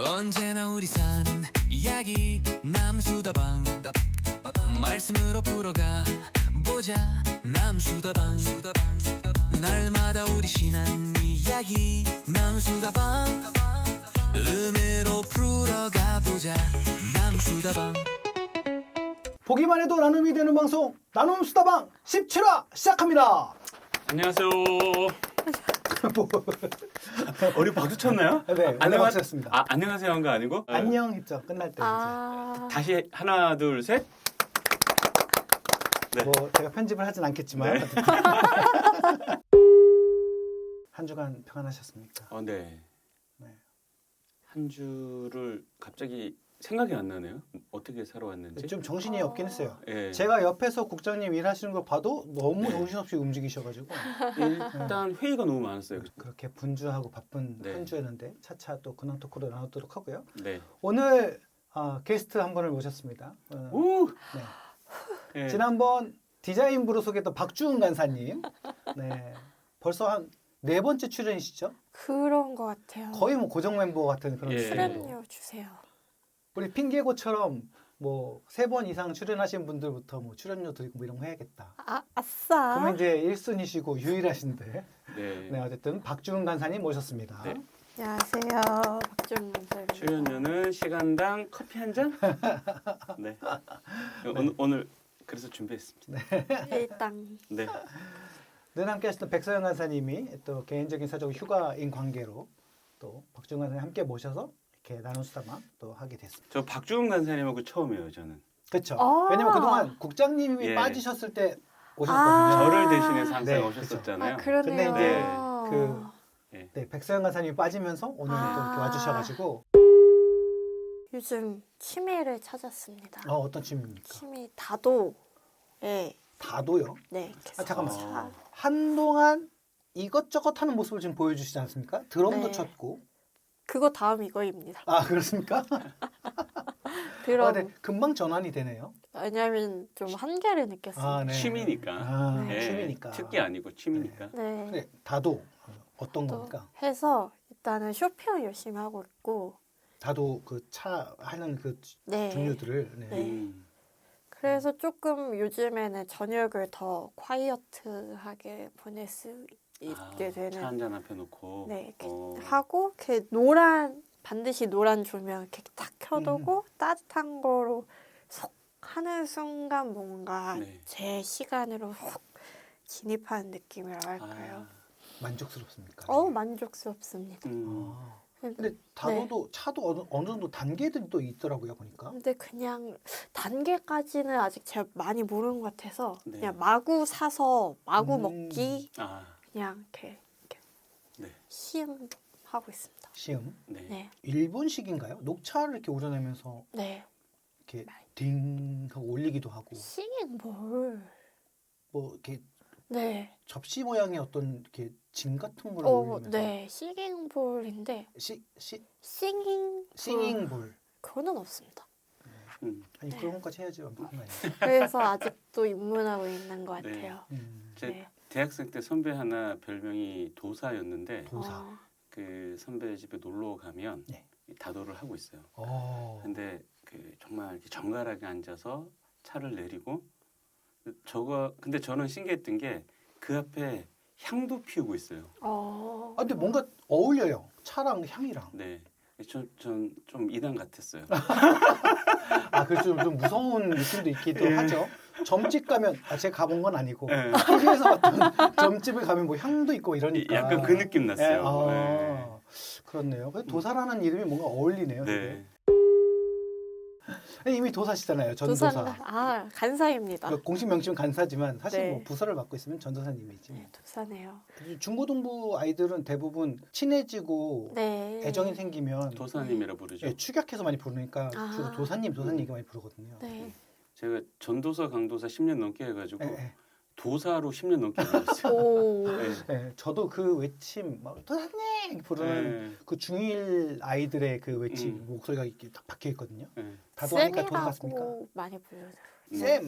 언제나 우리 사는 이야기 남수다방 말씀으로 풀어가 보자 남수다방 날마다 우리 신한 이야기 남수다방 음으로 풀어가 보자 남수다방. 보기만 해도 나눔이 되는 방송 나눔 수다방 17화 시작합니다. 안녕하세요. 우리 박수 쳤나요? 네, 안녕하셨습니다. 안녕하세요 한 거 아니고? 안녕 했죠. 끝날 때 다시 하나 둘 셋. 이제. 뭐 제가 편집을 하진 않겠지만 한 주간 평안하셨습니까? 네. 네. 한 주를 갑자기 생각이 안 나네요. 어떻게 살아왔는지. 좀 정신이 없긴 했어요. 예. 제가 옆에서 국장님 일하시는 걸 봐도 너무 네. 정신없이 움직이셔가지고 일단 회의가 너무 많았어요. 그렇게 분주하고 바쁜 네. 한 주였는데 차차 또 근황 토크로 나누도록 하고요. 네. 오늘 게스트 한 분을 모셨습니다. 오. 네. 예. 지난번 디자인부로 소개했던 박주은 간사님. 네. 벌써 한 4번째 출연이시죠? 그런 것 같아요. 거의 뭐 고정 멤버 같은 그런 예. 출연으로. 출연료 주세요. 우리 핑계고처럼 뭐 3번 이상 출연하신 분들부터 뭐 출연료 드리고 뭐 이런 거 해야겠다. 아싸. 그러면 이제 1순위시고 유일하신데. 네. 네, 어쨌든 박주은 간사님 모셨습니다. 네. 안녕하세요. 박주은 선생님. 출연료는 시간당 커피 한 잔? 네. 오늘 그래서 준비했습니다. 일당. 네. 늘 함께 하시던 백서영 간사님이 또 개인적인 사정 휴가인 관계로 또 박주은 간사님 함께 모셔서 이렇게 나눔 수다방 또 하게 됐습니다. 저 박주은 간사님하고 처음이에요, 저는. 그렇죠. 아. 왜냐면 그동안 국장님이 예. 빠지셨을 때 오셨거든요. 저를 대신해서 항상 네, 오셨었잖아요. 그러네요. 근데 네. 네, 백서영 간사님이 빠지면서 오늘 또 이렇게 와주셔가지고 요즘 취미를 찾았습니다. 어떤 취미입니까? 취미 다도에 다도요? 네. 아, 잠깐만. 자, 한동안 이것저것 하는 모습을 지금 보여주시지 않습니까? 드럼도 네. 쳤고. 그거 다음 이거입니다. 아 그렇습니까? 드럼. 네, 금방 전환이 되네요. 왜냐면 좀 한계를 느꼈어요. 네. 취미니까. 네. 예, 취미니까. 특기 아니고 취미니까. 네. 네, 다도 어떤 또 겁니까? 해서 일단은 쇼핑을 열심히 하고 있고. 다도 그 차 하는 그 네. 종류들을 네. 네. 그래서 조금 요즘에는 저녁을 더 콰이어트하게 보낼 수 있게 되는 차 한잔 앞에 놓고. 네, 이렇게 어. 하고 이렇게 반드시 노란 조명 이렇게 딱 켜두고 따뜻한 거로 속 하는 순간 뭔가 네. 제 시간으로 훅 진입하는 느낌이랄까요. 만족스럽습니까? 만족스럽습니다. 아, 근데 다도도 차도 어느 정도 단계들이 또 있더라고요 보니까. 근데 그냥 단계까지는 아직 제가 많이 모르는 것 같아서 네. 그냥 마구 사서 마구 먹기 아, 그냥 이렇게 네. 시음하고 있습니다. 시음. 네. 네, 일본식인가요? 녹차를 이렇게 우려내면서 네. 이렇게 딩 하고 올리기도 하고 싱잉 볼. 뭐 이렇게 네. 접시 모양의 어떤 이렇게 징 같은 걸 올리면서 네. 싱잉 볼인데 싱잉 싱잉 볼. 그거는 없습니다. 아니 네. 그런 것까지 해야지 완벽한 거 아니에요? 그래서 아직도 입문하고 있는 것 네. 같아요. 제 네. 대학생 때 선배 하나 별명이 도사였는데 도사. 그 선배 집에 놀러 가면 네. 다도를 하고 있어요. 근데 근데 그 정말 이렇게 정갈하게 앉아서 차를 내리고 근데 저는 신기했던 게 그 앞에 향도 피우고 있어요. 근데 뭔가 어울려요. 차랑 향이랑. 네. 전 좀 이단 같았어요. 그래서 좀 무서운 느낌도 있기도 예. 하죠. 점집 가면 제가 가본 건 아니고 예. TV에서 봤던 점집을 가면 뭐 향도 있고 이러니까. 약간 그 느낌 났어요. 그렇네요. 도사라는 이름이 뭔가 어울리네요. 네. 되게. 이미 도사시잖아요. 전도사. 도사입니다. 간사입니다. 공식 명칭은 간사지만 사실 네. 뭐 부서를 맡고 있으면 전도사님이지. 네, 도사네요. 중고등부 아이들은 대부분 친해지고 네. 애정이 생기면 도사님이라 부르죠. 예, 축약해서 많이 부르니까 주로 도사님 이렇게 많이 부르거든요. 네. 제가 전도사 강도사 10년 넘게 해가지고 예. 도사로 10년 넘게 배웠어요. 오. 네. 네, 저도 그 외침 막 도사님 이렇게 부르는 그 중1 아이들의 그 외침 목소리가 이렇게 딱 박혀 있거든요. 다도 하니까 도사 같습니까? 쌤이라고 많이 불러요. 쌤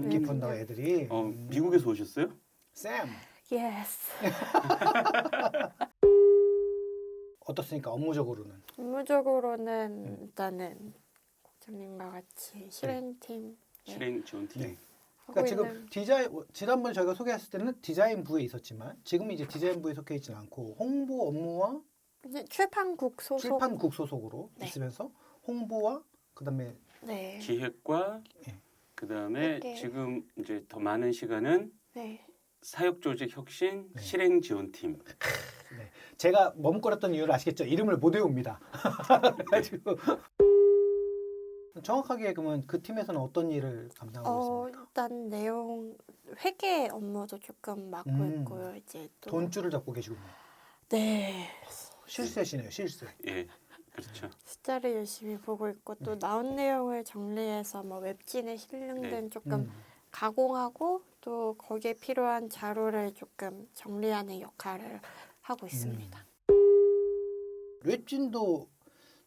이렇게 음. 부른다고 애들이. 미국에서 오셨어요? 쌤. 예스. 어떻습니까? 업무적으로는. 업무적으로는 일단은 국장님과 같이 실행팀 실행 지원팀. 네. 하고 그러니까 지금 있는 디자인 지난번에 저희가 소개했을 때는 디자인부에 있었지만 지금 이제 디자인부에 속해 있지는 않고 홍보 업무와 이제 출판국 소속 출판국 소속으로 네. 있으면서 홍보와 그다음에 네. 기획과 예. 그다음에 네. 지금 이제 더 많은 시간은 네. 사역조직 혁신 네. 실행 지원팀. 제가 머뭇거렸던 이유를 아시겠죠? 이름을 못 외웁니다. 그래가지고 정확하게 그러면 그 팀에서는 어떤 일을 감당하고 있습니까? 일단 내용 회계 업무도 조금 맡고 있고요. 이제 또 돈줄을 잡고 계시군요. 네. 실세시네요, 실세. 예, 그렇죠. 숫자를 열심히 보고 있고 또 나온 내용을 정리해서 뭐 웹진에 실링된 네. 조금 가공하고 또 거기에 필요한 자료를 조금 정리하는 역할을 하고 있습니다. 웹진도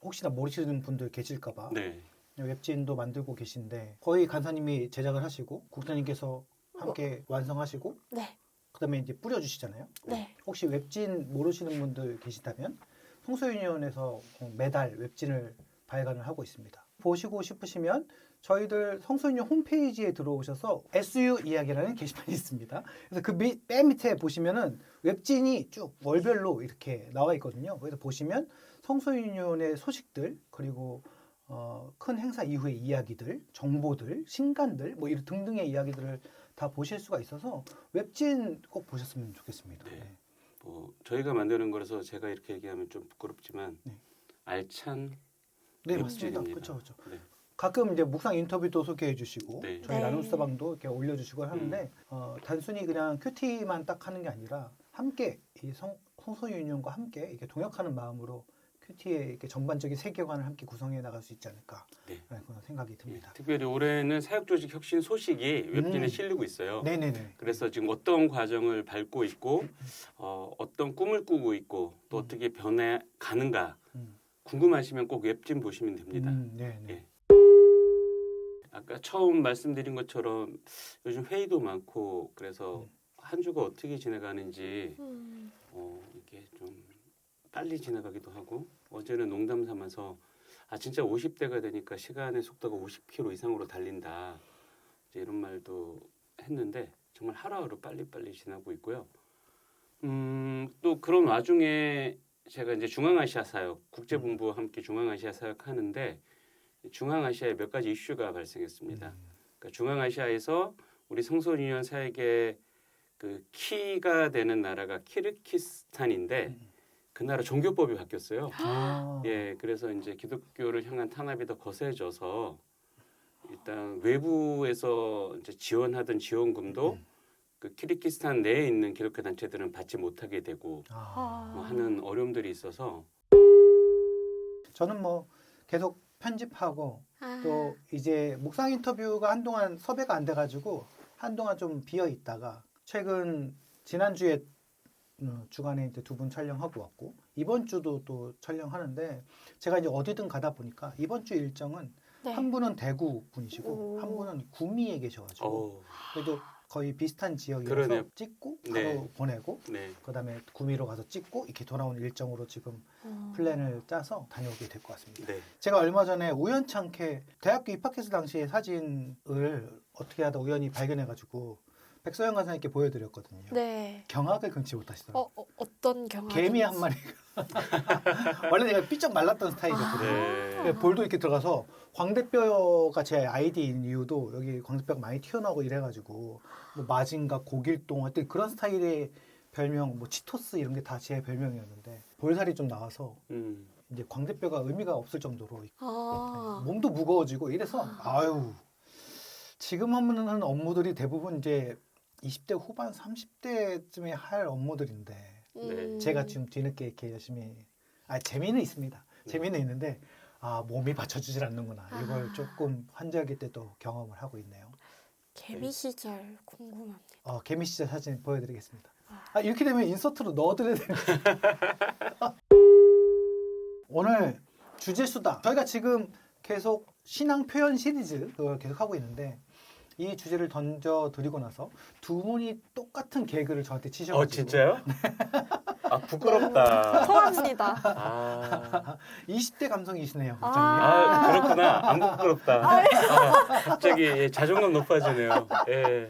혹시나 모르시는 분들 계실까봐 네, 웹진도 만들고 계신데 거의 간사님이 제작을 하시고 국장님께서 함께 완성하시고 네. 그다음에 이제 뿌려주시잖아요. 네. 혹시 웹진 모르시는 분들 계시다면 성소유니온에서 매달 웹진을 발간을 하고 있습니다. 보시고 싶으시면 저희들 성소유니온 홈페이지에 들어오셔서 SU 이야기라는 게시판이 있습니다. 그래서 그 맨 밑에 보시면은 웹진이 쭉 월별로 이렇게 나와 있거든요. 그래서 보시면 성소유니온의 소식들 그리고 큰 행사 이후의 이야기들, 정보들, 신간들 뭐 이런 등등의 이야기들을 다 보실 수가 있어서 웹진 꼭 보셨으면 좋겠습니다. 네. 네. 뭐 저희가 만드는 거라서 제가 이렇게 얘기하면 좀 부끄럽지만 네. 알찬 네, 맞습니다. 웹진입니다. 그렇죠, 그렇죠. 네. 가끔 이제 묵상 인터뷰도 소개해 주시고 네. 저희 네. 나눔수다방도 이렇게 올려주시고 하는데 단순히 그냥 큐티만 딱 하는 게 아니라 함께 이 성소유니온과 함께 이렇게 동역하는 마음으로 큐티의 이렇게 전반적인 세계관을 함께 구성해 나갈 수 있지 않을까 네. 라는 그런 생각이 듭니다. 특별히 올해는 사역조직 혁신 소식이 웹진에 실리고 있어요. 네네네. 그래서 지금 어떤 과정을 밟고 있고 어떤 꿈을 꾸고 있고 또 어떻게 변해 가는가 음. 궁금하시면 꼭 웹진 보시면 됩니다. 네네. 예. 아까 처음 말씀드린 것처럼 요즘 회의도 많고 그래서 한 주가 어떻게 지나가는지 이게 좀 빨리 지나가기도 하고 어제는 농담 삼아서 진짜 50대가 되니까 시간의 속도가 50km 이상으로 달린다 이제 이런 말도 했는데 정말 하루하루 빨리빨리 지나고 있고요. 또 그런 와중에 제가 이제 중앙아시아 사역 국제본부와 함께 중앙아시아 사역 하는데 중앙아시아에 몇 가지 이슈가 발생했습니다. 그러니까 중앙아시아에서 우리 성소유니온 사역의 그 키가 되는 나라가 키르기스탄인데 그 나라 종교법이 바뀌었어요. 예, 그래서 이제 기독교를 향한 탄압이 더 거세져서 일단 외부에서 이제 지원하던 지원금도 그 키르기스탄 내에 있는 기독교 단체들은 받지 못하게 되고 뭐 하는 어려움들이 있어서 저는 뭐 계속 편집하고 또 이제 묵상 인터뷰가 한동안 섭외가 안 돼가지고 한동안 좀 비어 있다가 최근 지난주에 주간에 이제 2분 촬영하고 왔고 이번 주도 또 촬영하는데 제가 이제 어디든 가다 보니까 이번 주 일정은 네. 한 분은 대구 분이시고 오. 한 분은 구미에 계셔가지고 그래도 거의 비슷한 지역이라서 그러네요. 찍고 바로 네. 보내고 네. 그다음에 구미로 가서 찍고 이렇게 돌아오는 일정으로 지금 플랜을 짜서 다녀오게 될 것 같습니다. 네. 제가 얼마 전에 우연찮게 대학교 입학했을 당시의 사진을 어떻게 하다 우연히 발견해가지고 백서영 간사님께 보여드렸거든요. 네. 경악을 금치 못하시더라고요. 어떤 경험? 개미 한 마리가 원래 내가 삐쩍 말랐던 스타일이었거든요. 네. 볼도 이렇게 들어가서 광대뼈가 제 아이디인 이유도 여기 광대뼈가 많이 튀어나오고 이래가지고 뭐 마징가 고길동 하여튼 그런 스타일의 별명 뭐 치토스 이런 게 다 제 별명이었는데 볼살이 좀 나와서 이제 광대뼈가 의미가 없을 정도로 몸도 무거워지고 이래서 아유 지금 하는 업무들이 대부분 이제 20대 후반 30대쯤에 할 업무들인데 네. 제가 지금 뒤늦게 이렇게 열심히 재미는 있습니다. 재미는 있는데 몸이 받쳐주질 않는구나. 이걸 조금 환절기 때 또 경험을 하고 있네요. 개미 시절 궁금합니다. 개미 시절 사진 보여드리겠습니다. 이렇게 되면 인서트로 넣어드려야 됩니다. 오늘 주제수다. 저희가 지금 계속 신앙 표현 시리즈 그걸 계속 하고 있는데 이 주제를 던져드리고 나서 두 분이 똑같은 개그를 저한테 치셔가지고 진짜요? 아 부끄럽다. 토합니다. 아, 20대 감성이시네요. 아. 국장님. 아 그렇구나. 안 부끄럽다. 아, 갑자기 예, 자존감 높아지네요. 예.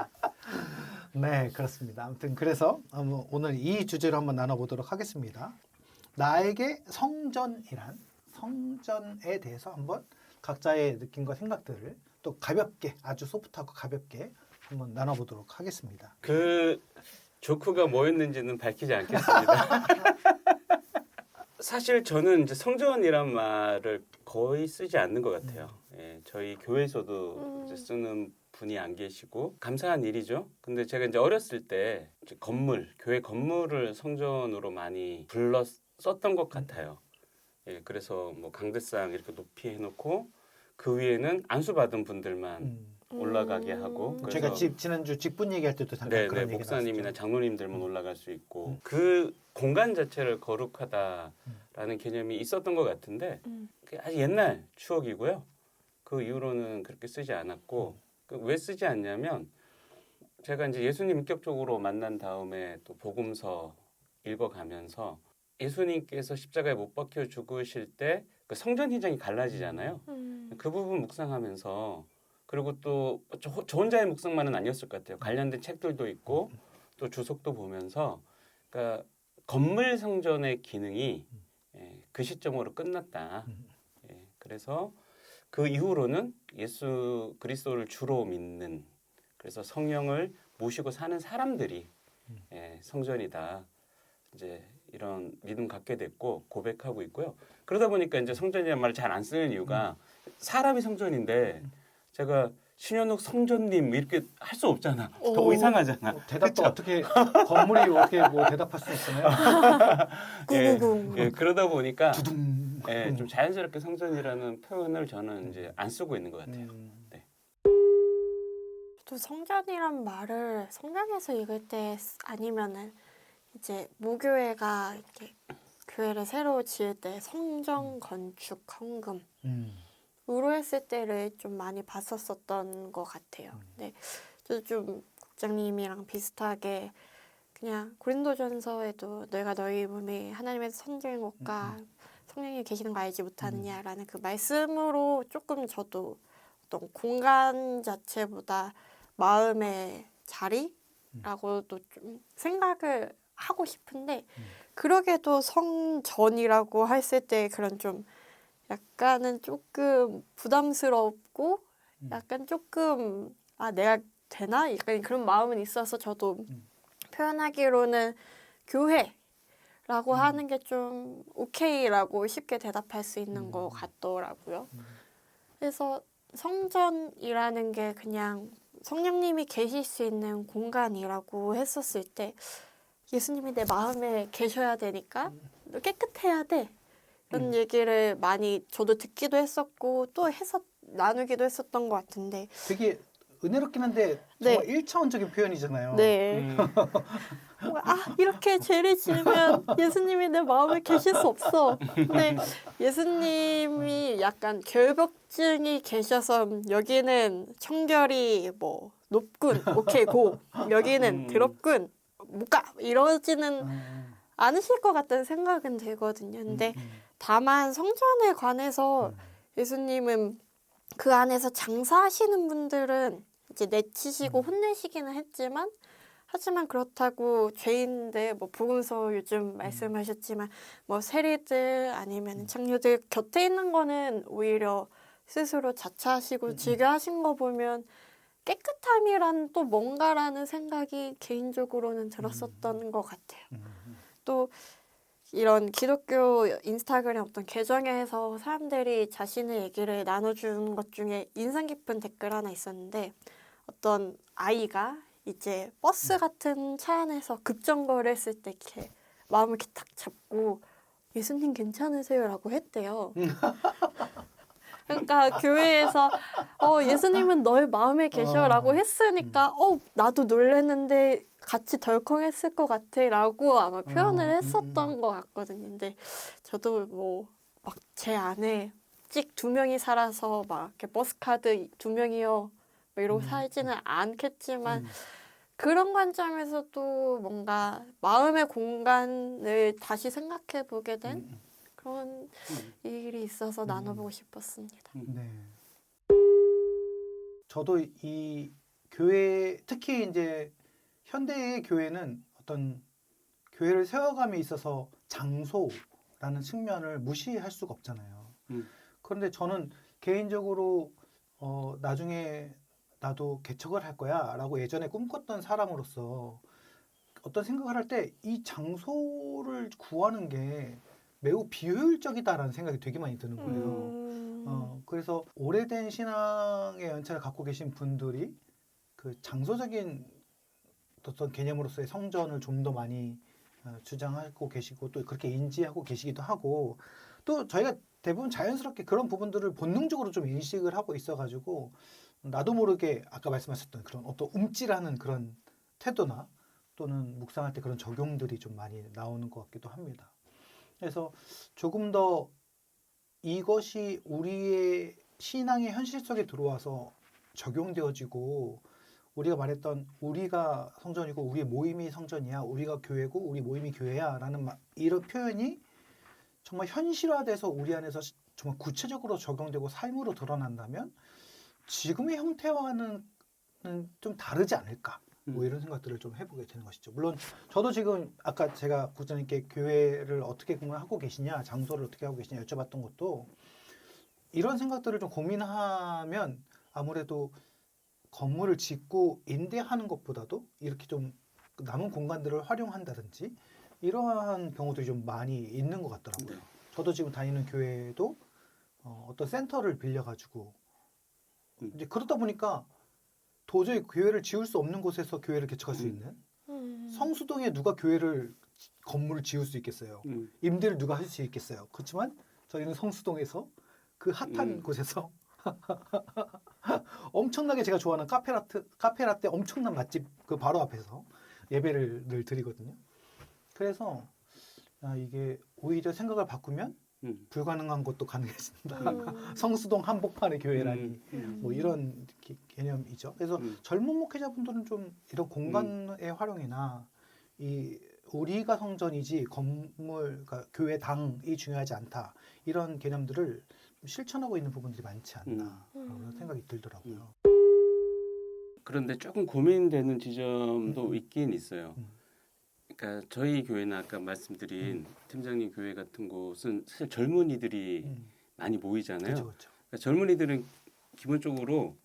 네, 그렇습니다. 아무튼 그래서 오늘 이 주제로 한번 나눠보도록 하겠습니다. 나에게 성전이란 성전에 대해서 한번 각자의 느낌과 생각들을 또 가볍게 아주 소프트하고 가볍게 한번 나눠보도록 하겠습니다. 그 조크가 뭐였는지는 밝히지 않겠습니다. 사실 저는 이제 성전이란 말을 거의 쓰지 않는 것 같아요. 예, 저희 교회에서도 이제 쓰는 분이 안 계시고 감사한 일이죠. 근데 제가 이제 어렸을 때 이제 건물, 교회 건물을 성전으로 많이 불러 썼던 것 같아요. 예, 그래서 뭐 강대상 이렇게 높이 해놓고 그 위에는 안수받은 분들만 올라가게 하고 그래서 제가 지난주 직분 얘기할 때도 잠깐 네, 그런 네, 얘기 목사님이나 나왔죠. 장로님들만 올라갈 수 있고 그 공간 자체를 거룩하다라는 개념이 있었던 것 같은데 그게 아주 옛날 추억이고요. 그 이후로는 그렇게 쓰지 않았고 왜 쓰지 않냐면 제가 이제 예수님 인격적으로 만난 다음에 또 복음서 읽어가면서 예수님께서 십자가에 못 박혀 죽으실 때 그 성전 현장이 갈라지잖아요. 그 부분 묵상하면서 그리고 또 저 혼자의 묵상만은 아니었을 것 같아요. 관련된 책들도 있고 또 주석도 보면서 그러니까 건물 성전의 기능이 예, 그 시점으로 끝났다. 예, 그래서 그 이후로는 예수 그리스도를 주로 믿는 그래서 성령을 모시고 사는 사람들이 예, 성전이다. 이제 이런 믿음 갖게 됐고 고백하고 있고요. 그러다 보니까 이제 성전이라는 말을 잘 안 쓰는 이유가 사람이 성전인데 제가 신현욱 성전님 이렇게 할 수 없잖아. 더 이상하잖아. 대답도 그쵸? 어떻게 건물이 어떻게 뭐 대답할 수 있잖아요. 예, 구구구. 예, 그러다 보니까 두둥. 예, 좀 자연스럽게 성전이라는 표현을 저는 이제 안 쓰고 있는 것 같아요. 네. 또 성전이란 말을 성경에서 읽을 때 아니면은 이제 모교회가 이렇게 교회를 새로 지을 때 성전 건축 헌금으로 했을 때를 좀 많이 봤었었던 것 같아요. 네, 저도 좀 국장님이랑 비슷하게 그냥 고린도전서에도 너희가 너희 몸이 하나님의 선지인 것과 성령이 계시는 거 알지 못하느냐라는 그 말씀으로 조금 저도 어떤 공간 자체보다 마음의 자리라고도 좀 생각을 하고 싶은데 그러게도 성전이라고 했을 때 그런 좀 약간은 조금 부담스럽고 약간 조금 아 내가 되나? 약간 그런 마음은 있어서 저도 표현하기로는 교회라고 하는 게 좀 오케이라고 쉽게 대답할 수 있는 것 같더라고요. 그래서 성전이라는 게 그냥 성령님이 계실 수 있는 공간이라고 했었을 때 예수님이 내 마음에 계셔야 되니까 너 깨끗해야 돼. 이런 얘기를 많이 저도 듣기도 했었고 또 해서 나누기도 했었던 것 같은데 되게 은혜롭긴 한데 정말 1차원적인 표현이잖아요. 네. 아 이렇게 죄를 지으면 예수님이 내 마음에 계실 수 없어. 근데 예수님이 약간 결벽증이 계셔서 여기는 청결이 뭐 높군, 오케이 고. 여기는 더럽군, 못 가. 이러지는 않으실 것 같다는 생각은 들거든요. 근데 다만 성전에 관해서 예수님은 그 안에서 장사하시는 분들은 이제 내치시고 혼내시기는 했지만 하지만 그렇다고 죄인들 뭐 복음서 요즘 말씀하셨지만 뭐 세리들 아니면 창녀들 곁에 있는 거는 오히려 스스로 자처하시고 즐겨하신 거 보면 깨끗함이란 또 뭔가라는 생각이 개인적으로는 들었었던 것 같아요. 또 이런 기독교 인스타그램 어떤 계정에서 사람들이 자신의 얘기를 나눠주는 것 중에 인상 깊은 댓글 하나 있었는데 어떤 아이가 이제 버스 같은 차 안에서 급정거를 했을 때 이렇게 마음을 이렇게 탁 잡고 예수님 괜찮으세요? 라고 했대요. 그러니까 교회에서 예수님은 너의 마음에 계셔라고 했으니까 나도 놀랐는데 같이 덜컹했을 것 같아라고 아마 표현을 했었던 것 같거든요. 근데 저도 뭐 막 제 안에 찍 2명이 살아서 막 이렇게 버스 카드 2명이요 뭐 이러고 살지는 않겠지만 그런 관점에서 또 뭔가 마음의 공간을 다시 생각해 보게 된 그런 일이 있어서 나눠보고 싶었습니다. 네. 저도 이 교회 특히 이제 현대의 교회는 어떤 교회를 세워감에 있어서 장소라는 측면을 무시할 수가 없잖아요. 그런데 저는 개인적으로 나중에 나도 개척을 할 거야라고 예전에 꿈꿨던 사람으로서 어떤 생각을 할 때 이 장소를 구하는 게 매우 비효율적이다라는 생각이 되게 많이 드는 거예요. 그래서 오래된 신앙의 연차를 갖고 계신 분들이 그 장소적인 어떤 개념으로서의 성전을 좀 더 많이 주장하고 계시고 또 그렇게 인지하고 계시기도 하고 또 저희가 대부분 자연스럽게 그런 부분들을 본능적으로 좀 인식을 하고 있어가지고 나도 모르게 아까 말씀하셨던 그런 어떤 움찔하는 그런 태도나 또는 묵상할 때 그런 적용들이 좀 많이 나오는 것 같기도 합니다. 그래서 조금 더 이것이 우리의 신앙의 현실 속에 들어와서 적용되어지고 우리가 말했던 우리가 성전이고 우리의 모임이 성전이야, 우리가 교회고 우리 모임이 교회야 라는 이런 표현이 정말 현실화돼서 우리 안에서 정말 구체적으로 적용되고 삶으로 드러난다면 지금의 형태와는 좀 다르지 않을까 뭐 이런 생각들을 좀 해보게 되는 것이죠. 물론 저도 지금 아까 제가 국장님께 교회를 어떻게 하고 계시냐, 장소를 어떻게 하고 계시냐 여쭤봤던 것도 이런 생각들을 좀 고민하면 아무래도 건물을 짓고 임대하는 것보다도 이렇게 좀 남은 공간들을 활용한다든지 이러한 경우들이 좀 많이 있는 것 같더라고요. 저도 지금 다니는 교회도 어떤 센터를 빌려가지고 이제 그러다 보니까 도저히 교회를 지을 수 없는 곳에서 교회를 개척할 수 있는 성수동에 누가 건물을 지을 수 있겠어요. 임대를 누가 할 수 있겠어요. 그렇지만 저희는 성수동에서 그 핫한 곳에서 엄청나게 제가 좋아하는 카페라떼 엄청난 맛집 그 바로 앞에서 예배를 늘 드리거든요. 그래서 이게 오히려 생각을 바꾸면 불가능한 것도 가능해진다. 성수동 한복판의 교회라니 뭐 이런 개념이죠. 그래서 젊은 목회자분들은 좀 이런 공간의 활용이나 이 우리가 성전이지 건물, 그러니까 교회당이 중요하지 않다. 이런 개념들을 실천하고 있는 부분들이 많지 않나 그런 생각이 들더라고요. 그런데 조금 고민되는 지점도 있긴 있어요. 그러니까 저희 교회나 아까 말씀드린 팀장님 교회 같은 곳은 사실 젊은이들이 많이 모이잖아요. 그렇죠. 그러니까 젊은이들은 기본적으로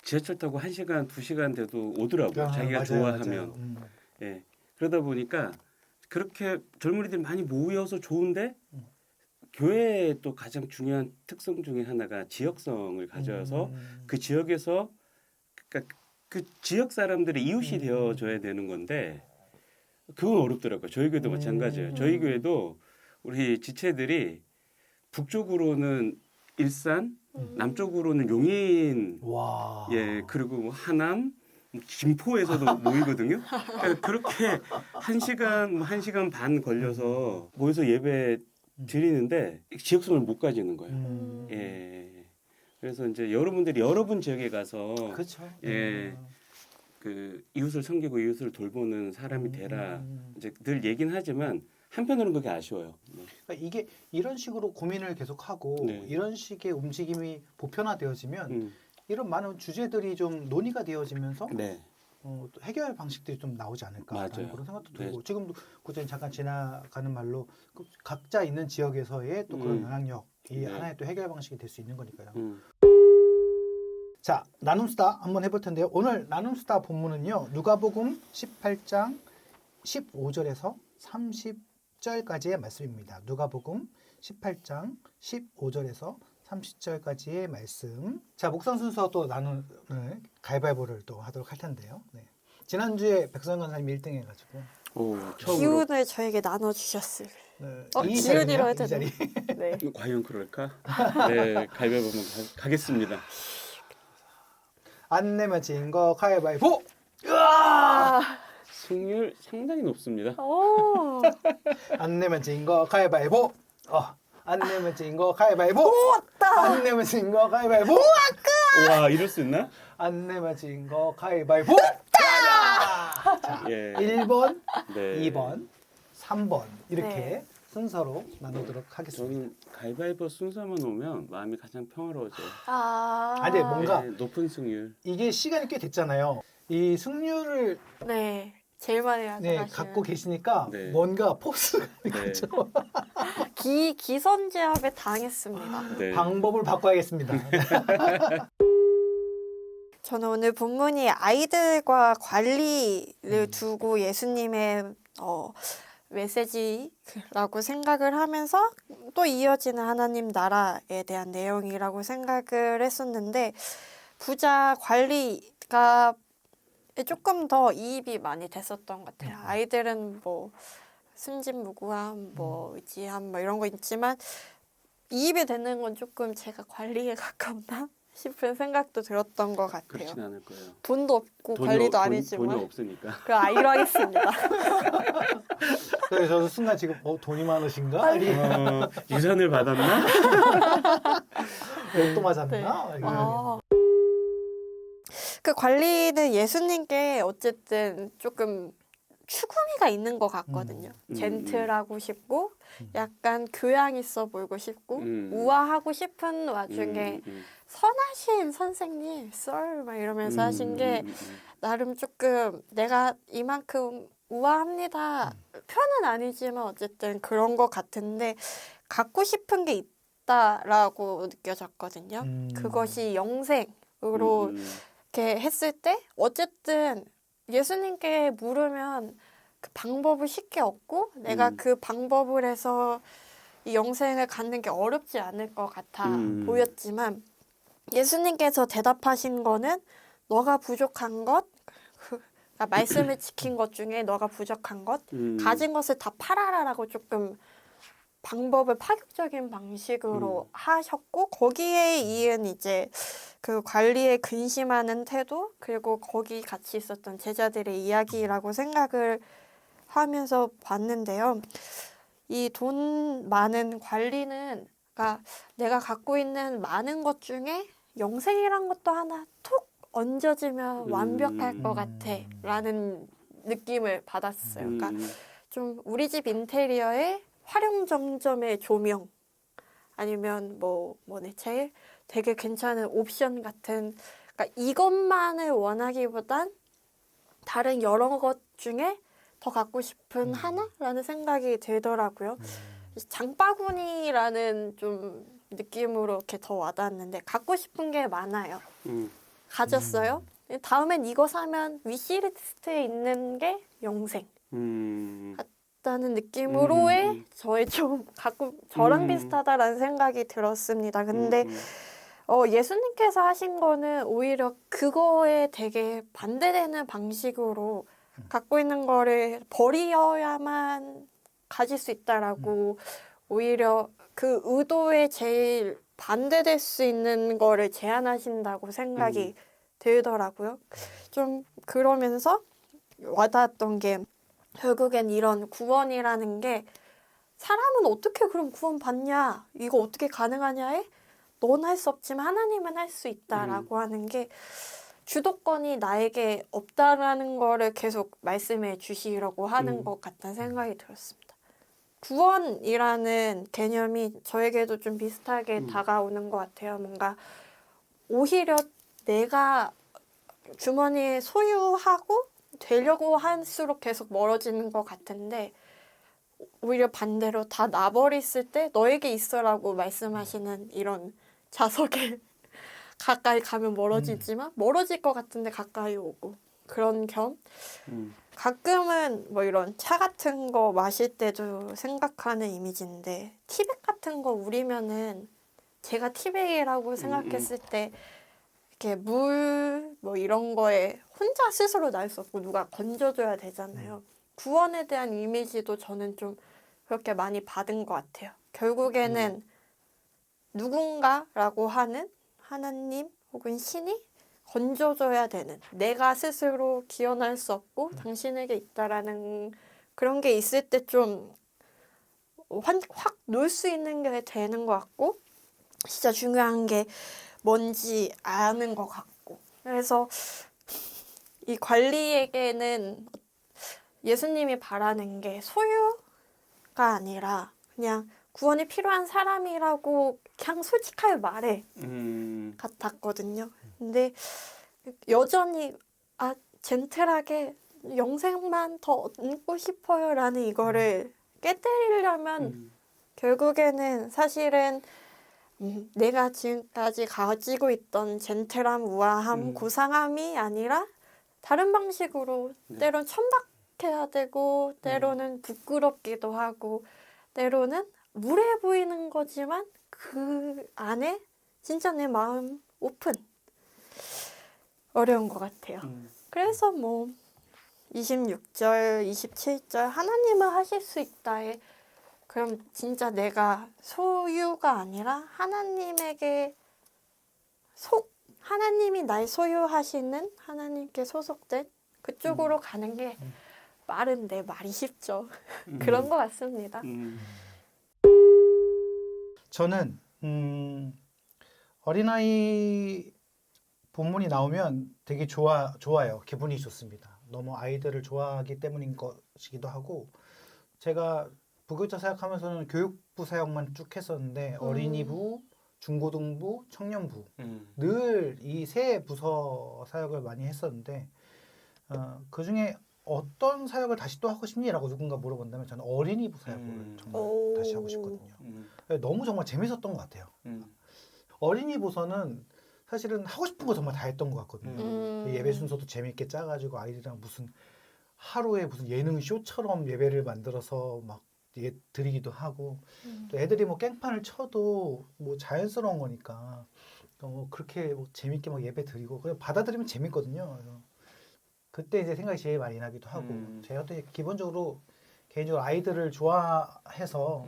지하철 타고 1시간, 2시간 돼도 오더라고요. 자기가 맞아요, 좋아하면. 예. 그러다 보니까 그렇게 젊은이들이 많이 모여서 좋은데 교회의 또 가장 중요한 특성 중에 하나가 지역성을 가져서 그 지역에서 그러니까 그 지역 사람들의 이웃이 되어줘야 되는 건데 그건 어렵더라고요. 저희 교회도 마찬가지예요. 저희 교회도 우리 지체들이 북쪽으로는 일산, 남쪽으로는 용인, 와. 예 그리고 뭐 하남, 김포에서도 모이거든요. 그러니까 그렇게 1시간 반 걸려서 모여서 예배 드리는데 지역성을 못 가지는 거예요. 예. 그래서 이제 여러분들이 여러분 지역에 가서 그렇죠. 예. 그 이웃을 섬기고 이웃을 돌보는 사람이 되라. 이제 늘 얘기는 하지만 한편으로는 그게 아쉬워요. 그러니까 이게 이런 식으로 고민을 계속하고 네. 이런 식의 움직임이 보편화되어지면 이런 많은 주제들이 좀 논의가 되어지면서 네. 또 해결 방식들이 좀 나오지 않을까라는 맞아요. 그런 생각도 네. 들고 지금도 구전이 잠깐 지나가는 말로 각자 있는 지역에서의 또 그런 영향력이 네. 하나의 또 해결 방식이 될 수 있는 거니까요. 자, 나눔수다 한번 해볼 텐데요. 오늘 나눔수다 본문은요. 누가복음 18장 15절에서 30절까지의 말씀입니다. 누가복음 18장 15절에서 30절까지의 말씀. 자, 목상 순서 또 나누는 가위바위보를 또 하도록 할 텐데요. 네. 지난주에 백선 강사님이 1등 해가지고 처음으로 기운을 저에게 나눠주셨을. 네. 이 이 지은이라고 해도 자리. 네. 과연 그럴까? 네, 가위바위보 한번 가겠습니다. 안 내면 진 거 가위바위보. 승률 상당히 높습니다. 오. 안 내면 진 거 가위바위보. 안 내면 진 거 가위바위보. 안 내면 진 거 가위바위보. 와, 이럴 수 있나? 안 내면 진 거 가위바위보. 자, 예. 1번, 네. 2번, 3번 이렇게 네. 순서로 나누도록 하겠습니다. 저는 가위바위보 순서만 오면 마음이 가장 평화로워져요. 아니, 뭔가 네, 높은 승률. 이게 시간이 꽤 됐잖아요. 이 승률을 네. 제일 많이 네, 하시는 갖고 계시니까 네. 뭔가 포스가 네. 그렇죠. 기선제압에 당했습니다. 네. 방법을 바꿔야겠습니다. 저는 오늘 본문이 아이들과 관리를 두고 예수님의 메시지라고 생각을 하면서 또 이어지는 하나님 나라에 대한 내용이라고 생각을 했었는데 부자 관리가 조금 더 이입이 많이 됐었던 것 같아요. 아이들은 뭐 순진무구함, 뭐 의지함 뭐 이런 거 있지만 이입이 되는 건 조금 제가 관리에 가깝나 싶은 생각도 들었던 것 같아요. 그렇진 않을 거예요. 돈도 없고 관리도 아니지만 돈이 없으니까. 그럼 아이로 하겠습니다. 그래서 저도 순간 지금 돈이 많으신가? 아니, 유산을 받았나? 또 맞았나? 네. 이거. 아. 그 관리는 예수님께 어쨌든 조금 추구미가 있는 것 같거든요. 젠틀하고 싶고 약간 교양 있어 보이고 싶고 우아하고 싶은 와중에 선하신 선생님, 썰 막 이러면서 하신 게 나름 조금 내가 이만큼 우아합니다. 표현은 아니지만 어쨌든 그런 것 같은데 갖고 싶은 게 있다라고 느껴졌거든요. 그것이 영생으로 이렇게 했을 때 어쨌든 예수님께 물으면 그 방법을 쉽게 얻고 내가 그 방법을 해서 이 영생을 갖는 게 어렵지 않을 것 같아 보였지만 예수님께서 대답하신 거는 너가 부족한 것, 그러니까 말씀을 지킨 것 중에 너가 부족한 것, 가진 것을 다 팔아라라고 조금 방법을 파격적인 방식으로 하셨고 거기에 이은 이제 그 관리에 근심하는 태도 그리고 거기 같이 있었던 제자들의 이야기라고 생각을 하면서 봤는데요. 이 돈 많은 관리는 그러니까 내가 갖고 있는 많은 것 중에 영생이란 것도 하나 톡 얹어지면 완벽할 것 같아라는 느낌을 받았어요. 그러니까 좀 우리 집 인테리어에 활용점점의 조명 아니면 뭐내 제일 되게 괜찮은 옵션 같은 그러니까 이것만을 원하기보단 다른 여러 것 중에 더 갖고 싶은 하나라는 생각이 들더라고요. 장바구니라는 좀 느낌으로 이렇게 더 와닿았는데 갖고 싶은 게 많아요. 가졌어요. 다음엔 이거 사면 위시리스트에 있는 게 영생. 같다는 느낌으로의 저의 좀 저랑 비슷하다라는 생각이 들었습니다. 근데 예수님께서 하신 거는 오히려 그거에 되게 반대되는 방식으로 갖고 있는 거를 버려야만 가질 수 있다라고 오히려 그 의도에 제일 반대될 수 있는 거를 제안하신다고 생각이 들더라고요. 좀 그러면서 와닿았던 게 결국엔 이런 구원이라는 게 사람은 어떻게 그럼 구원 받냐? 이거 어떻게 가능하냐에 넌 할 수 없지만 하나님은 할 수 있다라고 하는 게 주도권이 나에게 없다라는 거를 계속 말씀해 주시려고 하는 것 같다는 생각이 들었습니다. 구원이라는 개념이 저에게도 좀 비슷하게 다가오는 것 같아요. 뭔가 오히려 내가 주머니에 소유하고 되려고 할수록 계속 멀어지는 것 같은데 오히려 반대로 다 놔버렸을 때 너에게 있어라고 말씀하시는 이런 자석에 가까이 가면 멀어지지만 멀어질 것 같은데 가까이 오고 그런 겸 가끔은 뭐 이런 차 같은 거 마실 때도 생각하는 이미지인데 티백 같은 거 우리면은 제가 티백이라고 생각했을 때 이렇게 물 뭐 이런 거에 혼자 스스로 날 수 없고 누가 건져줘야 되잖아요. 구원에 대한 이미지도 저는 좀 그렇게 많이 받은 것 같아요. 결국에는 누군가라고 하는 하나님 혹은 신이 건져줘야 되는 내가 스스로 기원할 수 없고 당신에게 있다라는 그런 게 있을 때 좀 확 놓을 수 있는 게 되는 것 같고 진짜 중요한 게 뭔지 아는 것 같고 그래서 이 관리에게는 예수님이 바라는 게 소유가 아니라 그냥 구원이 필요한 사람이라고 그냥 솔직하게 말해 같았거든요. 근데 여전히 젠틀하게 영생만 더 얻고 싶어요라는 이거를 깨뜨리려면 결국에는 사실은 내가 지금까지 가지고 있던 젠틀함, 우아함, 고상함이 아니라 다른 방식으로 때론 천박해야 되고 때로는 부끄럽기도 하고 때로는 무례해 보이는 거지만 그 안에 진짜 내 마음 오픈. 어려운 것 같아요. 그래서 뭐 26절, 27절 하나님은 하실 수 있다에 그럼 진짜 내가 소유가 아니라 하나님에게 하나님이 날 소유하시는 하나님께 소속된 그쪽으로 가는 게 말인데 말이 쉽죠. 그런 것 같습니다. 저는 어린아이 본문이 나오면 되게 좋아요. 기분이 좋습니다. 너무 아이들을 좋아하기 때문인 것이기도 하고 제가 부교육자 사역하면서는 교육부 사역만 쭉 했었는데 어린이부, 중고등부, 청년부 늘 이 세 부서 사역을 많이 했었는데 그중에 어떤 사역을 다시 또 하고 싶니라고 누군가 물어본다면 저는 어린이부 사역을 정말 다시 하고 싶거든요. 너무 정말 재밌었던 것 같아요. 어린이부서는 사실은 하고 싶은 거 정말 다 했던 것 같거든요. 예배 순서도 재밌게 짜가지고 아이들이랑 무슨 하루에 무슨 예능 쇼처럼 예배를 만들어서 막 드리기도 하고 또 애들이 뭐 깽판을 쳐도 뭐 자연스러운 거니까 그렇게 뭐 재밌게 막 예배 드리고 그냥 받아들이면 재밌거든요. 그래서 그때 이제 생각이 제일 많이 나기도 하고 제가 또 기본적으로 개인적으로 아이들을 좋아해서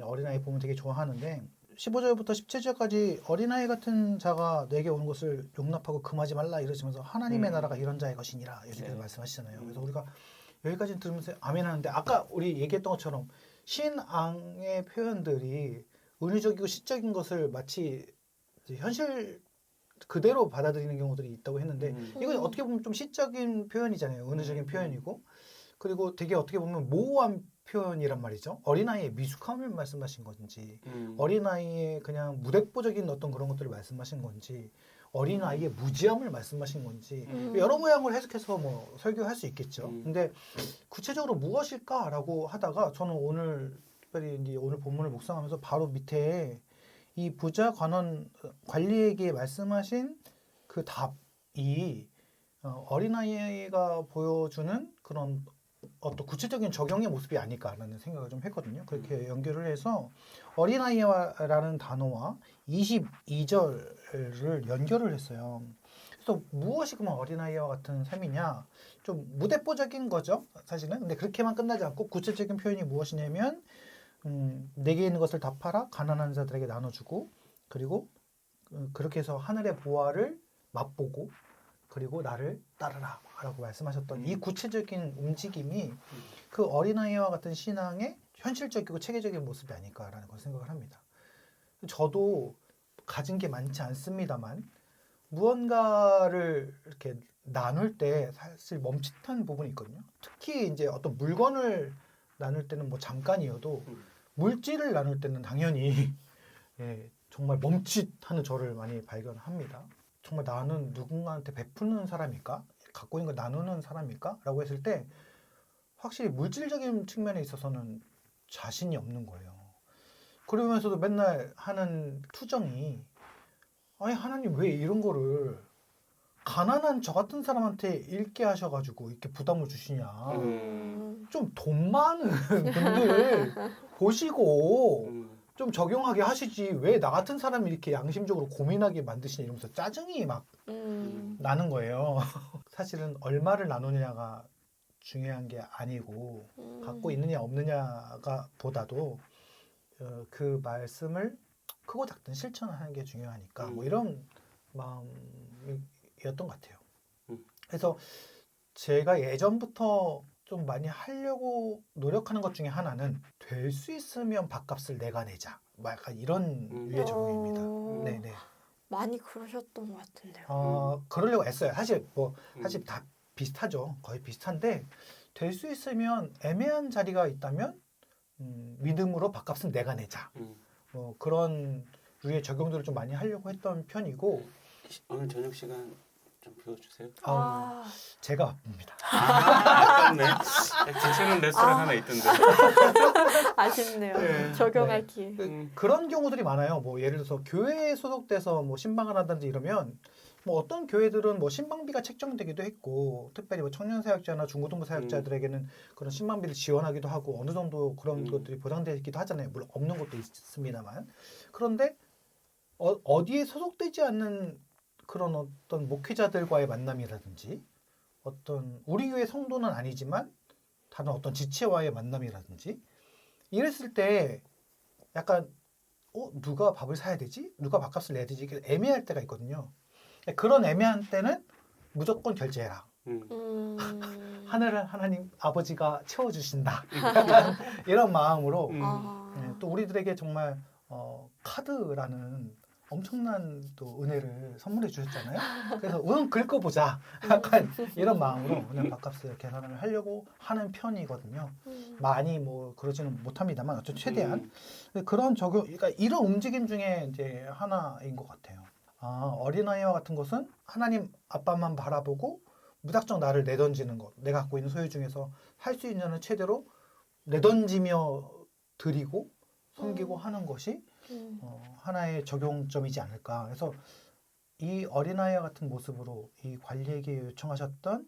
어린아이 보면 되게 좋아하는데 15절부터 17절까지 어린아이 같은 자가 내게 오는 것을 용납하고 금하지 말라 이러시면서 하나님의 나라가 이런 자의 것이니라 이렇게 말씀하시잖아요. 그래서 우리가 여기까지 들으면서 아멘 하는데 아까 우리 얘기했던 것처럼 신앙의 표현들이 은유적이고 시적인 것을 마치 현실 그대로 받아들이는 경우들이 있다고 했는데 이건 어떻게 보면 좀 시적인 표현이잖아요. 은유적인 표현이고 그리고 되게 어떻게 보면 모호한 표현이란 말이죠. 어린아이의 미숙함을 말씀하신 건지 어린아이의 그냥 무대뽀적인 어떤 그런 것들을 말씀하신 건지 어린아이의 무지함을 말씀하신 건지 여러 모양을 해석해서 뭐 설교할 수 있겠죠. 근데 구체적으로 무엇일까라고 하다가 저는 오늘 특별히 이제 오늘 본문을 묵상하면서 바로 밑에 이 부자 관리에게 말씀하신 그 답이 어린아이가 보여주는 그런 어떤 구체적인 적용의 모습이 아닐까라는 생각을 좀 했거든요. 그렇게 연결을 해서 어린아이라는 단어와 22절을 연결을 했어요. 그래서 무엇이 그만 어린아이와 같은 삶이냐? 좀 무대뽀적인 거죠, 사실은. 근데 그렇게만 끝나지 않고 구체적인 표현이 무엇이냐면 내게 있는 것을 다 팔아 가난한 자들에게 나눠주고 그리고 그렇게 해서 하늘의 보화를 맛보고 그리고 나를 따르라 라고 말씀하셨던 이 구체적인 움직임이 그 어린아이와 같은 신앙의 현실적이고 체계적인 모습이 아닐까라는 걸 생각을 합니다. 저도 가진 게 많지 않습니다만 무언가를 이렇게 나눌 때 사실 멈칫한 부분이 있거든요. 특히 이제 어떤 물건을 나눌 때는 뭐 잠깐이어도 물질을 나눌 때는 당연히 정말 멈칫하는 저를 많이 발견합니다. 정말 나는 누군가한테 베푸는 사람일까? 갖고 있는 걸 나누는 사람일까? 라고 했을 때 확실히 물질적인 측면에 있어서는 자신이 없는 거예요. 그러면서도 맨날 하는 투정이 아니 하나님 왜 이런 거를 가난한 저 같은 사람한테 읽게 하셔가지고 이렇게 부담을 주시냐. 좀 돈 많은 분들 보시고 좀 적용하게 하시지 왜 나 같은 사람이 이렇게 양심적으로 고민하게 만드시냐 이러면서 짜증이 막 나는 거예요. 사실은 얼마를 나누느냐가 중요한 게 아니고 갖고 있느냐 없느냐가 보다도 그 말씀을 크고 작든 실천하는 게 중요하니까 뭐 이런 마음이었던 것 같아요. 그래서 제가 예전부터 좀 많이 하려고 노력하는 것 중에 하나는 될 수 있으면 밥값을 내가 내자. 약간 이런 유의 적용입니다. 네네. 많이 그러셨던 것 같은데요. 그러려고 애써요. 사실 다 비슷하죠. 거의 비슷한데 될 수 있으면 애매한 자리가 있다면 믿음으로 밥값은 내가 내자. 뭐 그런 류의 적용들을 좀 많이 하려고 했던 편이고 오늘 저녁 시간 좀 비워주세요. 제가 바쁩니다. 아깝네. 괜찮은 레스토랑 하나 있던데. 아쉽네요. 네. 적용할 기회. 그런 경우들이 많아요. 뭐 예를 들어서 교회에 소속돼서 뭐 신방을 한다든지 이러면 뭐 어떤 교회들은 뭐 신방비가 책정되기도 했고 특별히 뭐 청년 사역자나 중고등부 사역자들에게는 그런 신방비를 지원하기도 하고 어느 정도 그런 것들이 보장되어 있기도 하잖아요. 물론 없는 것도 있습니다만. 그런데 어디에 소속되지 않는 그런 어떤 목회자들과의 만남이라든지 어떤 우리 교회 성도는 아니지만 다른 어떤 지체와의 만남이라든지 이랬을 때 약간 누가 밥을 사야 되지? 누가 밥값을 내야 되지? 이게 애매할 때가 있거든요. 그런 애매한 때는 무조건 결제해라. 하늘을 하나님 아버지가 채워주신다. 이런 마음으로 또 우리들에게 정말 카드라는 엄청난 또 은혜를 선물해 주셨잖아요. 그래서 긁어보자. 약간 이런 마음으로 그냥 밥값을 계산을 하려고 하는 편이거든요. 많이 뭐 그러지는 못합니다만 어쨌든 최대한 그런 적용, 그러니까 이런 움직임 중에 이제 하나인 것 같아요. 어린아이와 같은 것은 하나님 아빠만 바라보고 무작정 나를 내던지는 것, 내가 갖고 있는 소유 중에서 할 수 있는 최대로 내던지며 드리고 섬기고 하는 것이 하나의 적용점이지 않을까. 그래서 이 어린아이와 같은 모습으로 이 관리에게 요청하셨던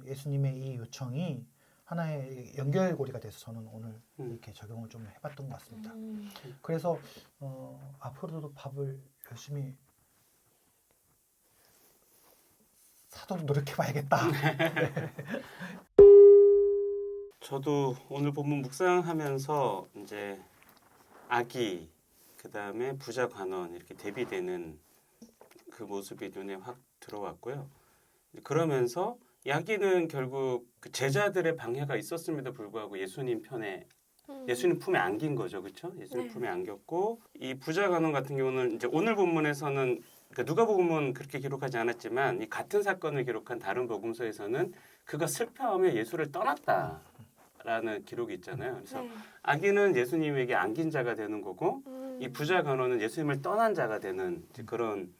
예수님의 이 요청이 하나의 연결고리가 돼서 저는 오늘 이렇게 적용을 좀 해봤던 것 같습니다. 그래서 앞으로도 밥을 열심히 사도록 노력해봐야겠다. 네. 저도 오늘 본문 묵상하면서 이제 아기 그다음에 부자 관원 이렇게 대비되는 그 모습이 눈에 확 들어왔고요. 그러면서 아기는 결국 그 제자들의 방해가 있었음에도 불구하고 예수님 편에 예수님 품에 안긴 거죠, 그렇죠? 예수님 품에 안겼고 이 부자 관원 같은 경우는 이제 오늘 본문에서는 그러니까 누가복음은 그렇게 기록하지 않았지만 이 같은 사건을 기록한 다른 복음서에서는 그가 슬퍼하며 예수를 떠났다라는 기록이 있잖아요. 그래서 아기는 예수님에게 안긴 자가 되는 거고 이 부자 간호는 예수님을 떠난 자가 되는 이제 그런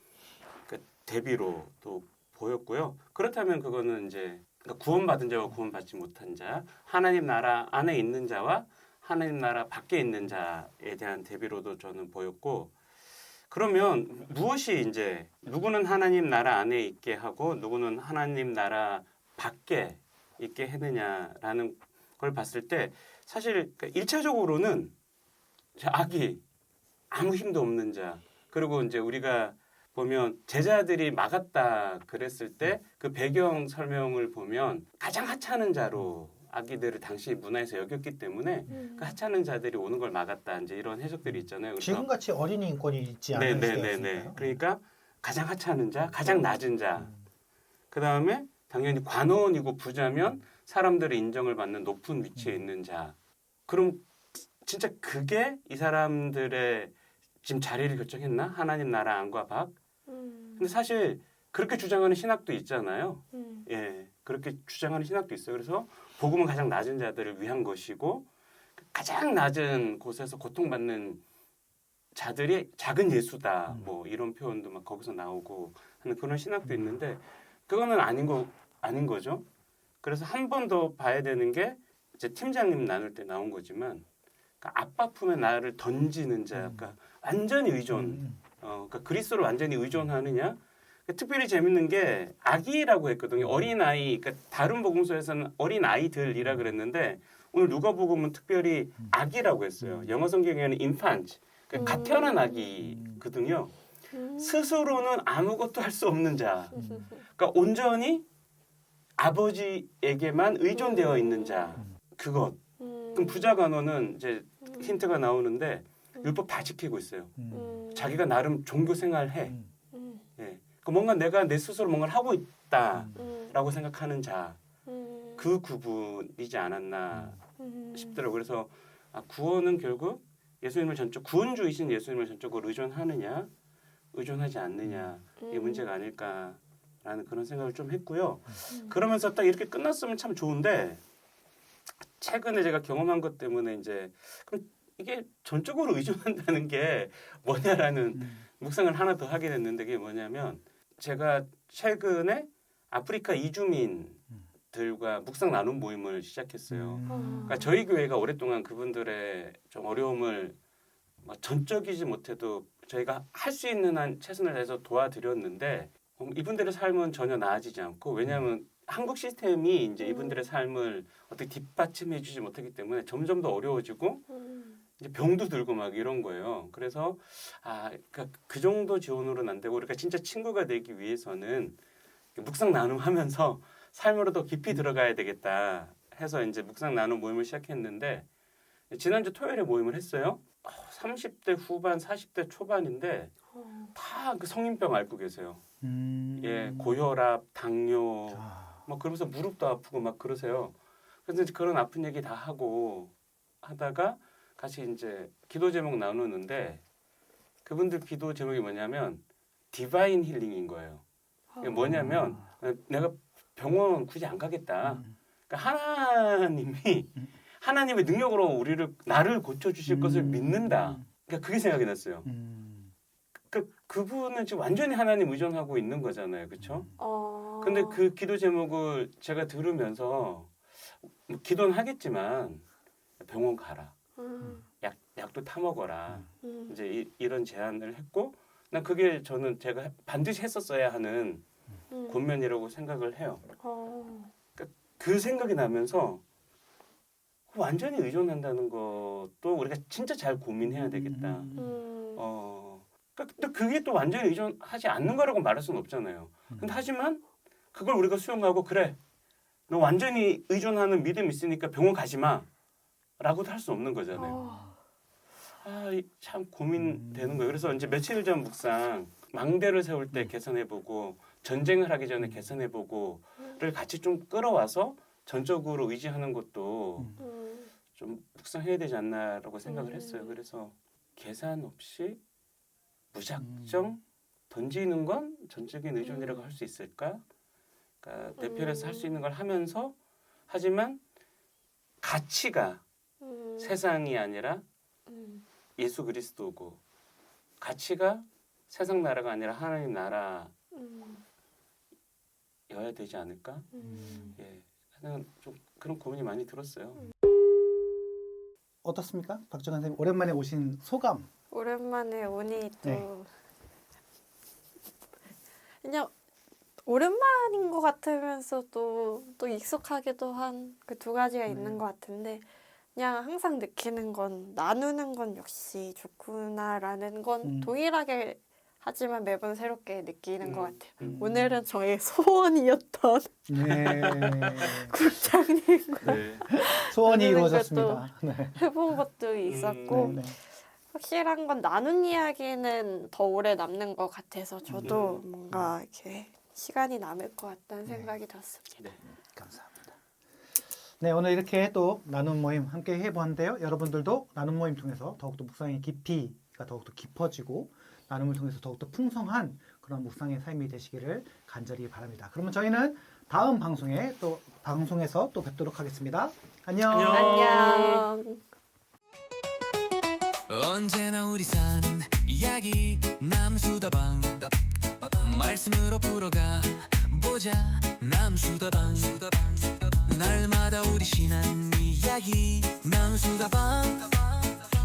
그 대비로 또 보였고요. 그렇다면 그거는 이제 그러니까 구원받은 자와 구원받지 못한 자, 하나님 나라 안에 있는 자와 하나님 나라 밖에 있는 자에 대한 대비로도 저는 보였고, 그러면 무엇이 이제 누구는 하나님 나라 안에 있게 하고 누구는 하나님 나라 밖에 있게 했느냐라는 걸 봤을 때 사실 1차적으로는 아기 아무 힘도 없는 자, 그리고 이제 우리가 보면 제자들이 막았다 그랬을 때 그 배경 설명을 보면 가장 하찮은 자로 아기들을 당시 문화에서 여겼기 때문에 그 하찮은 자들이 오는 걸 막았다, 이제 이런 해석들이 있잖아요. 그래서 지금같이 어린이 인권이 있지 않은 시대였으니까요. 그러니까 가장 하찮은 자, 가장 낮은 자. 그 다음에 당연히 관원이고 부자면 사람들의 인정을 받는 높은 위치에 있는 자. 그럼 진짜 그게 이 사람들의 지금 자리를 결정했나? 하나님 나라 안과 밖. 근데 사실 그렇게 주장하는 신학도 있잖아요. 예, 그렇게 주장하는 신학도 있어요. 그래서 복음은 가장 낮은 자들을 위한 것이고 가장 낮은 곳에서 고통받는 자들이 작은 예수다. 뭐 이런 표현도 막 거기서 나오고 하는 그런 신학도 있는데 그거는 아닌 거죠. 그래서 한 번 더 봐야 되는 게 이제 팀장님 나눌 때 나온 거지만 그러니까 아빠 품에 나를 던지는 자, 그러니까 완전히 의존. 그러니까 그리스도를 완전히 의존하느냐. 특별히 재밌는 게 아기라고 했거든요. 어린아이. 그러니까 다른 복음서에서는 어린아이들이라 그랬는데 오늘 누가복음은 특별히 아기라고 했어요. 영어 성경에는 infant. 그러니까 갓 태어난 아기거든요. 스스로는 아무것도 할 수 없는 자. 그러니까 온전히 아버지에게만 의존되어 있는 자. 그것. 그럼 부자 간호는 이제 힌트가 나오는데 율법 다 지키고 있어요. 자기가 나름 종교 생활해. 예. 그러니까 뭔가 내가 내 스스로 뭔가를 하고 있다라고 생각하는 자. 그 구분이지 않았나 싶더라고요. 그래서 구원은 결국 예수님을 구원주이신 예수님을 전적으로 의존하느냐, 의존하지 않느냐, 이 문제가 아닐까 라는 그런 생각을 좀 했고요. 그러면서 딱 이렇게 끝났으면 참 좋은데 최근에 제가 경험한 것 때문에 이제 그럼 이게 전적으로 의존한다는 게 뭐냐라는 묵상을 하나 더 하게 됐는데 그게 뭐냐면 제가 최근에 아프리카 이주민들과 묵상 나눔 모임을 시작했어요. 그러니까 저희 교회가 오랫동안 그분들의 좀 어려움을 전적이지 못해도 저희가 할 수 있는 한 최선을 다해서 도와드렸는데 이분들의 삶은 전혀 나아지지 않고 왜냐하면 한국 시스템이 이제 이분들의 삶을 어떻게 뒷받침해주지 못하기 때문에 점점 더 어려워지고 이제 병도 들고 막 이런 거예요. 그래서 그러니까 그 정도 지원으로는 안 되고 우리가 진짜 친구가 되기 위해서는 묵상 나눔하면서 삶으로 더 깊이 들어가야 되겠다 해서 이제 묵상 나눔 모임을 시작했는데 지난주 토요일에 모임을 했어요. 30대 후반, 40대 초반인데 다 그 성인병 앓고 계세요. 예, 고혈압, 당뇨, 뭐 그러면서 무릎도 아프고 막 그러세요. 그래서 이제 그런 아픈 얘기 다 하고 하다가 같이 이제 기도 제목 나누는데 그분들 기도 제목이 뭐냐면 디바인 힐링인 거예요. 이게 뭐냐면 내가 병원 굳이 안 가겠다. 그러니까 하나님의 능력으로 나를 고쳐주실 것을 믿는다. 그러니까 그게 생각이 났어요. 그분은 지금 완전히 하나님 의존하고 있는 거잖아요, 그렇죠? 근데 그 기도 제목을 제가 들으면서 기도는 하겠지만 병원 가라, 약도 타 먹어라. 이제 이런 제안을 했고, 난 그게 제가 반드시 했었어야 하는 권면이라고 생각을 해요. 그러니까 그 생각이 나면서 완전히 의존한다는 것도 우리가 진짜 잘 고민해야 되겠다. 그러니까 그게 또 완전히 의존하지 않는 거라고 말할 수는 없잖아요. 근데 하지만 그걸 우리가 수용하고 그래, 너 완전히 의존하는 믿음이 있으니까 병원 가지 마 라고도 할 수 없는 거잖아요. 참 고민되는 거예요. 그래서 이제 며칠 전 묵상 망대를 세울 때 개선해보고 전쟁을 하기 전에 개선해보고를 같이 좀 끌어와서 전적으로 의지하는 것도 좀 묵상해야 되지 않나라고 생각을 했어요. 그래서 계산 없이 무작정 던지는 건 전적인 의존이라고 할 수 있을까? 그러니까 내 편에서 할 수 있는 걸 하면서 하지만 가치가 세상이 아니라 예수 그리스도고 가치가 세상 나라가 아니라 하나님 나라여야 되지 않을까? 예, 하여튼 좀 그런 고민이 많이 들었어요. 어떻습니까? 박정환 선생님 오랜만에 오신 소감. 오랜만에 오니 또 네. 그냥 오랜만인 것 같으면서도 또 익숙하기도 한 그 두 가지가 있는 것 같은데 그냥 항상 느끼는 건 나누는 건 역시 좋구나라는 건 동일하게 하지만 매번 새롭게 느끼는 것 같아요. 오늘은 저의 소원이었던 네. 국장님과 소원이 나누는 이루어졌습니다. 네. 해본 것도 있었고 네. 확실한 건 나눈 이야기는 더 오래 남는 것 같아서 저도 뭔가 이렇게 시간이 남을 것 같다는 생각이 들었습니다. 네. 감사합니다. 네, 오늘 이렇게 또 나눔 모임 함께 해보았는데요. 여러분들도 나눔 모임 통해서 더욱더 묵상의 깊이가 더욱더 깊어지고 나눔을 통해서 더욱더 풍성한 그런 묵상의 삶이 되시기를 간절히 바랍니다. 그러면 저희는 다음 방송에서 또 뵙도록 하겠습니다. 안녕. 안녕. 언제나 우리 사는 이야기 남수다방 말씀으로 풀어가 보자 남수다방 날마다 우리 신앙 이야기 남수다방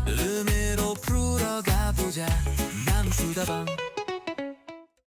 음으로 풀어가 보자 남수다방